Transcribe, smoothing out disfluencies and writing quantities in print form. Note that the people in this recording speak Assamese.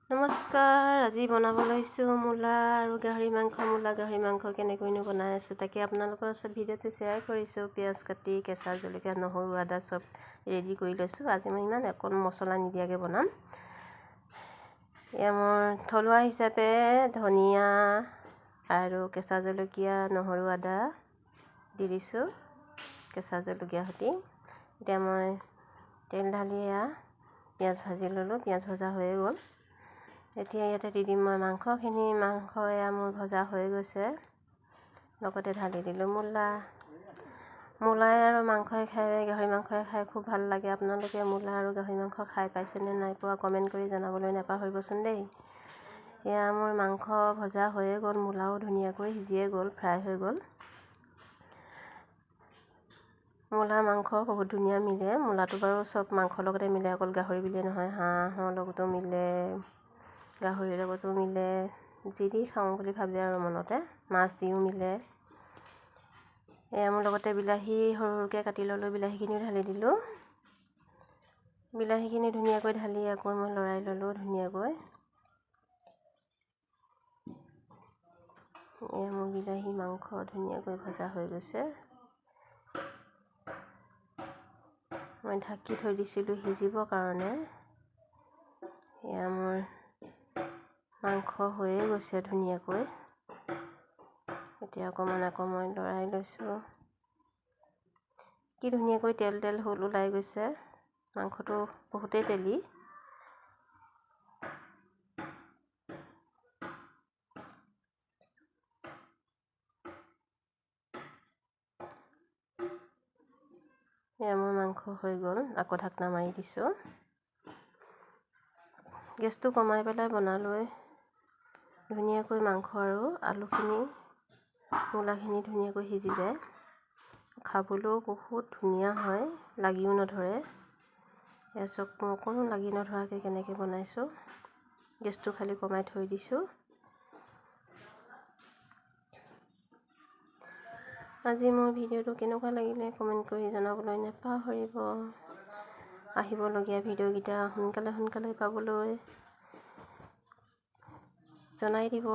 নমস্কাৰ। আজি বনাব লৈছোঁ মূলা আৰু গাহৰি মাংস। মূলা গাহৰি মাংস কেনেকৈনো বনাই আছোঁ তাকে আপোনালোকৰ ওচৰত ভিডিঅ'টো শ্বেয়াৰ কৰিছোঁ। পিঁয়াজ কাটি, কেঁচা জলকীয়া, নহৰু, আদা চব ৰেডি কৰি লৈছোঁ। আজি মই ইমান অকণ মছলা নিদিয়াকৈ বনাম। এয়া মোৰ থলুৱা হিচাপে ধনিয়া আৰু কেঁচা জলকীয়া, নহৰু, আদা দি দিছোঁ কেঁচা জলকীয়া সৈতে। এতিয়া মই তেল ঢালি পিঁয়াজ ভাজি ল'লোঁ। পিঁয়াজ ভজা হৈয়ে গ'ল। এতিয়া ইয়াতে দি দিম মই মাংসখিনি। মাংস এয়া মোৰ ভজা হৈ গৈছে। লগতে ঢালি দিলোঁ মূলাই আৰু মাংসই খাই, গাহৰি মাংসই খাই খুব ভাল লাগে। আপোনালোকে মূলা আৰু গাহৰি মাংস খাই পাইছেনে নাই পোৱা কমেণ্ট কৰি জনাবলৈ নাপাহৰিবচোন দেই। এয়া মোৰ মাংস ভজা হৈয়ে গ'ল। মূলাও ধুনীয়াকৈ সিজিয়ে গ'ল, ফ্ৰাই হৈ গ'ল। মূলা মাংস বহুত ধুনীয়া মিলে। মূলাটো বাৰু চব মাংসৰ লগতে মিলে, অকল গাহৰি বুলিয়ে নহয়। হাঁহৰ লগতো মিলে, গাহৰিৰ লগতো মিলে, যি দি খাওঁ বুলি ভাবে আৰু মনতে। মাছ দিও মিলে। এয়া মোৰ লগতে বিলাহী সৰু সৰুকৈ কাটি ল'লোঁ। বিলাহীখিনিও ঢালি দিলোঁ। বিলাহীখিনি ধুনীয়াকৈ ঢালি আকৌ মই লৰাই ল'লোঁ ধুনীয়াকৈ। এয়া মোৰ বিলাহী মাংস ধুনীয়াকৈ ভজা হৈ গৈছে। মই ঢাকি থৈ দিছিলোঁ সিজিবৰ কাৰণে। এয়া মোৰ মাংস হৈয়ে গৈছে ধুনীয়াকৈ। এতিয়া অকণমান আকৌ মই লৰাই লৈছোঁ। কি ধুনীয়াকৈ তেল তেল হ'ল ওলাই গৈছে। মাংসটো বহুতেই তেলি। এয়া মোৰ মাংস হৈ গ'ল। আকৌ ঢাকনা মাৰি দিছোঁ। গেছটো কমাই পেলাই বনালৈ ধুনীয়াকৈ মাংস আৰু আলুখিনি, মূলাখিনি ধুনীয়াকৈ সিজি যায়। খাবলৈও বহুত ধুনীয়া হয়, লাগিও নধৰে। এয়া চব মই অকণো লাগি নধৰাকৈ কেনেকৈ বনাইছোঁ। গেছটো খালি কমাই থৈ দিছোঁ। আজি মোৰ ভিডিঅ'টো কেনেকুৱা লাগিলে কমেণ্ট কৰি জনাবলৈ নাপাহৰিব। আহিবলগীয়া ভিডিঅ'কেইটা সোনকালে পাবলৈ জনাই দিব।